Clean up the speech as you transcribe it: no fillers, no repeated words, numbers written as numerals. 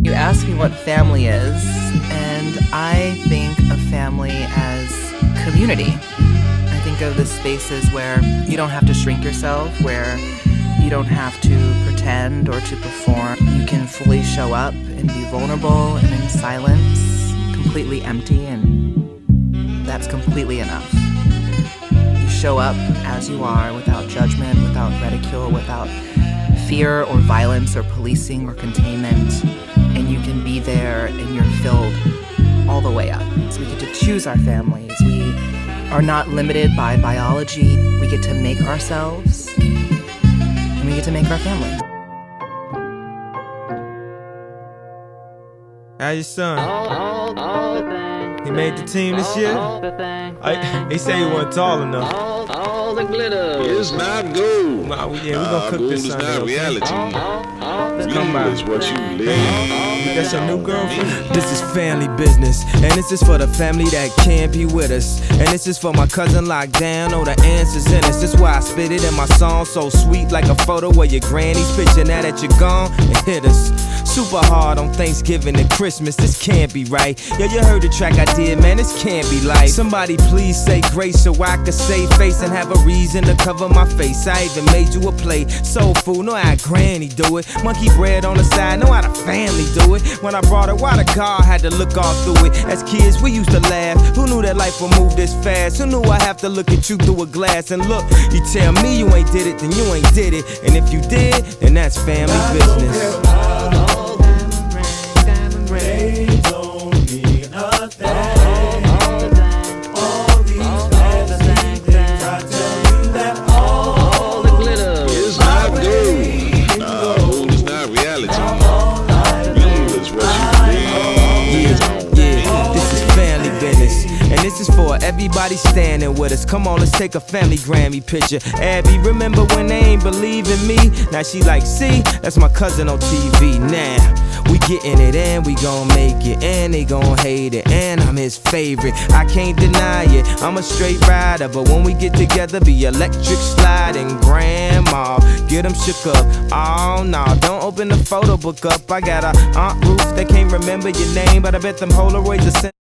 You ask me what family is, and I think of family as community. I think of the spaces where you don't have to shrink yourself, where you don't have to pretend or to perform. You can fully show up and be vulnerable and in silence, completely empty, and that's completely enough. You show up as you are without judgment, without ridicule, without fear or violence or policing or containment, and you can be there and you're filled all the way up. So we get to choose our families. We are not limited by biology. We get to make ourselves, and we get to make our family. How your son? He made the team this year? He say he wasn't tall enough. All the glitter is not gold. Yeah, we gonna cook this Sunday. Gold is not reality. Come by. Is what you live. That's your new girlfriend? This is family business, and this is for the family that can't be with us. And this is for my cousin locked down, oh the answer's in us. That's why I spit it in my song, so sweet like a photo where your granny's picture. Now that you're gone, it hit us super hard on Thanksgiving and Christmas. This can't be right. Yo, you heard the track I did, man, this can't be life. Somebody please say grace so I could save face and have a reason to cover my face. I even made you a plate, soul food, know how granny do it. Monkey bread on the side, know how the family do it. When I brought her, why the car had to look all through it. As kids, we used to laugh. Who knew that life would move this fast? Who knew I have to look at you through a glass? And look, you tell me you ain't did it, then you ain't did it. And if you did, then that's family business. They don't mean a thing. All these fancy things, I tell you that all the glitter is not gold. Gold is not reality. Real is what you live. Yeah, this is family business. And this is for everybody standing with us. Come on, let's take a family Grammy picture. Abby, remember when they ain't believe in me? Now she like, see, that's my cousin on TV. Now, we getting it and we gon' make it. And they gon' hate it, and I'm his favorite. I can't deny it, I'm a straight rider. But when we get together, be electric sliding. Grandma, get them shook up. Oh no, don't open the photo book up. I got a Aunt Ruth that can't remember your name, but I bet them Polaroids are sent.